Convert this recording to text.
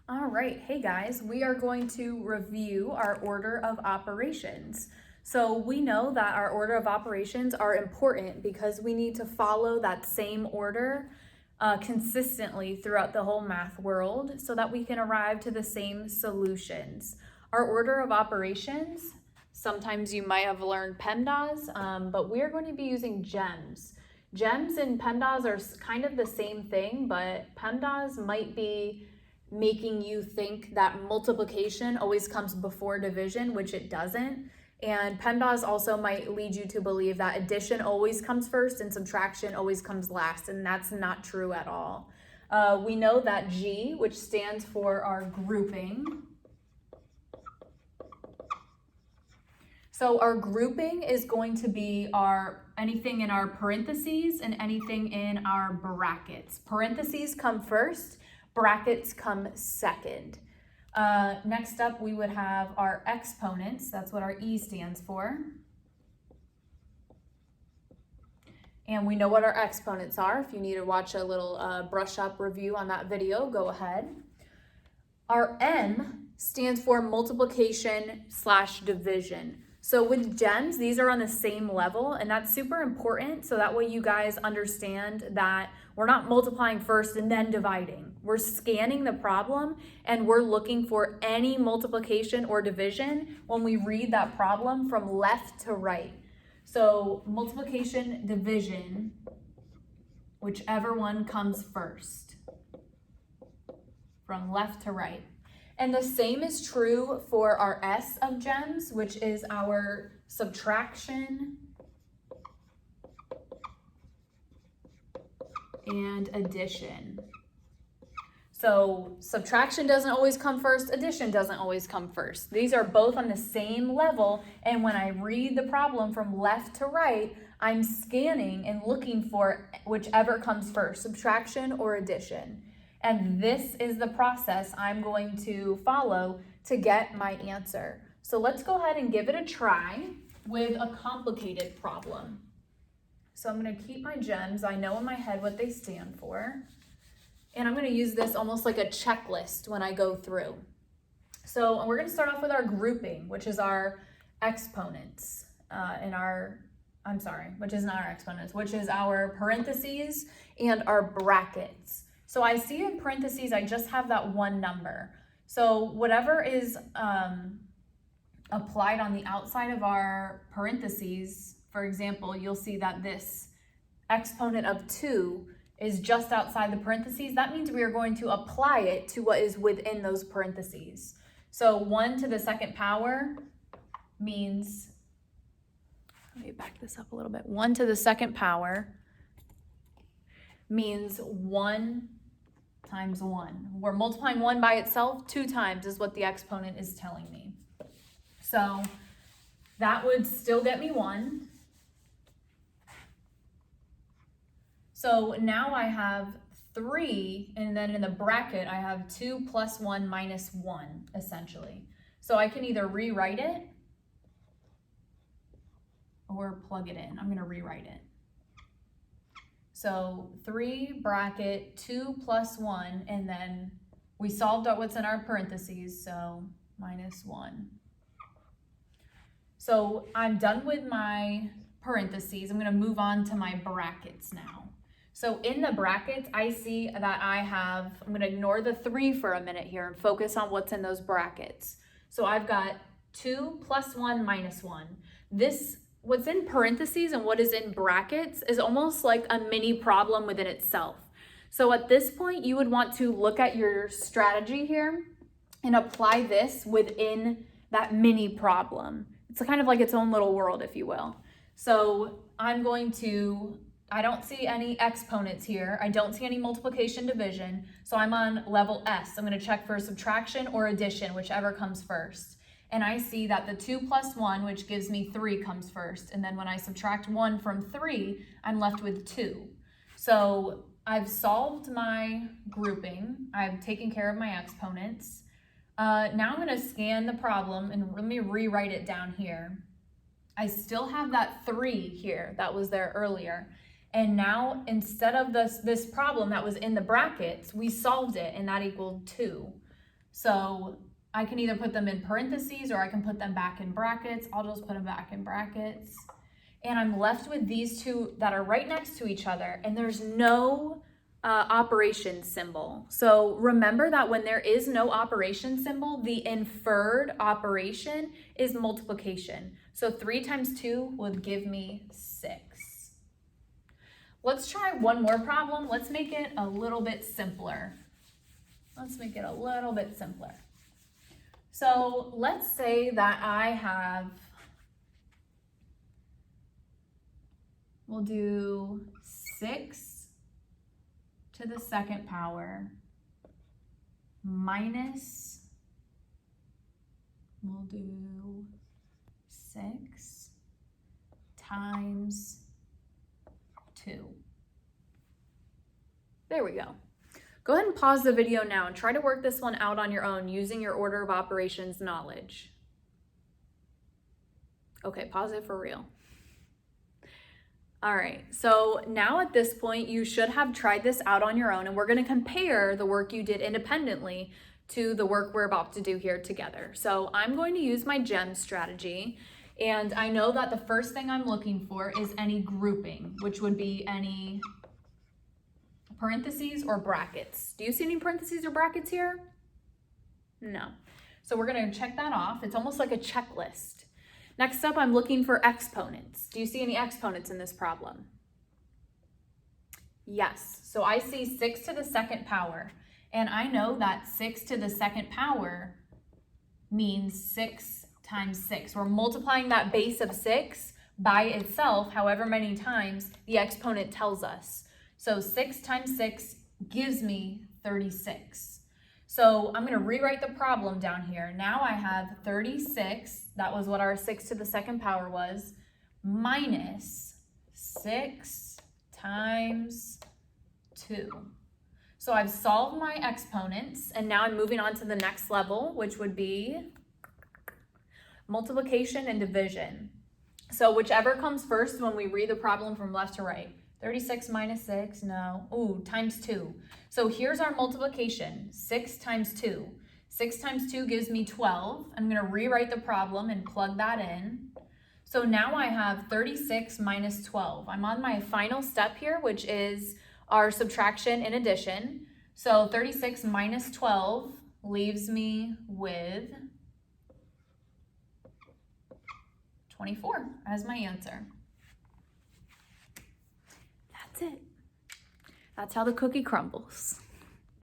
All right, hey guys, we are going to review our order of operations. So we know that our order of operations are important because we need to follow that same order consistently throughout the whole math world so that we can arrive to the same solutions. Our order of operations, sometimes you might have learned PEMDAS, but we're going to be using GEMS. GEMS and PEMDAS are kind of the same thing, but PEMDAS might be making you think that multiplication always comes before division, which it doesn't. And PEMDAS also might lead you to believe that addition always comes first and subtraction always comes last, and that's not true at all. We know that G, which stands for our grouping. So our grouping is going to be anything in our parentheses and anything in our brackets. Parentheses come first, brackets come second. Next up, we would have our exponents. That's what our E stands for. And we know what our exponents are. If you need to watch a little brush up review on that video, go ahead. Our M stands for multiplication/division. So with GEMS, these are on the same level, and that's super important so that way you guys understand that we're not multiplying first and then dividing. We're scanning the problem and we're looking for any multiplication or division when we read that problem from left to right. So multiplication, division, whichever one comes first, from left to right. And the same is true for our S of GEMS, which is our subtraction and addition. So subtraction doesn't always come first, addition doesn't always come first. These are both on the same level, and when I read the problem from left to right, I'm scanning and looking for whichever comes first, subtraction or addition. And this is the process I'm going to follow to get my answer. So let's go ahead and give it a try with a complicated problem. So I'm going to keep my GEMS. I know in my head what they stand for. And I'm going to use this almost like a checklist when I go through. So we're going to start off with our grouping, which is our exponents which is not our exponents, which is our parentheses and our brackets. So I see in parentheses, I just have that one number. So whatever is applied on the outside of our parentheses, for example, you'll see that this exponent of 2 is just outside the parentheses. That means we are going to apply it to what is within those parentheses. So 1 to the second power means, let me back this up a little bit. 1 to the second power means 1 times 1. We're multiplying 1 by itself 2 times is what the exponent is telling me. So that would still get me 1. So now I have 3, and then in the bracket I have 2 plus 1 minus 1, essentially. So I can either rewrite it or plug it in. I'm going to rewrite it. So 3 bracket 2 plus 1, and then we solved out what's in our parentheses, so minus 1. So I'm done with my parentheses. I'm going to move on to my brackets now. So in the brackets, I see that I'm going to ignore the 3 for a minute here and focus on what's in those brackets. So I've got 2 plus 1 minus 1. What's in parentheses and what is in brackets is almost like a mini problem within itself. So at this point, you would want to look at your strategy here and apply this within that mini problem. It's kind of like its own little world, if you will. So I don't see any exponents here. I don't see any multiplication division. So I'm on level S. I'm going to check for subtraction or addition, whichever comes first. And I see that the 2 plus 1, which gives me 3, comes first. And then when I subtract 1 from 3, I'm left with 2. So I've solved my grouping. I've taken care of my exponents. Now I'm going to scan the problem and let me rewrite it down here. I still have that 3 here that was there earlier. And now instead of this problem that was in the brackets, we solved it and that equaled 2. So I can either put them in parentheses or I can put them back in brackets. I'll just put them back in brackets. And I'm left with these two that are right next to each other, and there's no operation symbol. So remember that when there is no operation symbol, the inferred operation is multiplication. So 3 times 2 would give me 6. Let's try one more problem. Let's make it a little bit simpler. So let's say that I have, we'll do 6 to the second power minus, we'll do 6 times 2. There we go. Go ahead and pause the video now and try to work this one out on your own using your order of operations knowledge. Okay, pause it for real. All right, so now at this point, you should have tried this out on your own, and we're going to compare the work you did independently to the work we're about to do here together. So I'm going to use my GEM strategy, and I know that the first thing I'm looking for is any grouping, which would be any parentheses or brackets. Do you see any parentheses or brackets here? No. So we're going to check that off. It's almost like a checklist. Next up, I'm looking for exponents. Do you see any exponents in this problem? Yes. So I see 6 to the second power. And I know that 6 to the second power means 6 times 6. We're multiplying that base of 6 by itself, however many times the exponent tells us. So 6 times 6 gives me 36. So I'm going to rewrite the problem down here. Now I have 36, that was what our 6 to the second power was, minus 6 times 2. So I've solved my exponents, and now I'm moving on to the next level, which would be multiplication and division. So whichever comes first when we read the problem from left to right. 36 minus 6, no. Ooh, times 2. So here's our multiplication, 6 times 2. 6 times 2 gives me 12. I'm going to rewrite the problem and plug that in. So now I have 36 minus 12. I'm on my final step here, which is our subtraction and addition. So 36 minus 12 leaves me with 24 as my answer. That's it. That's how the cookie crumbles.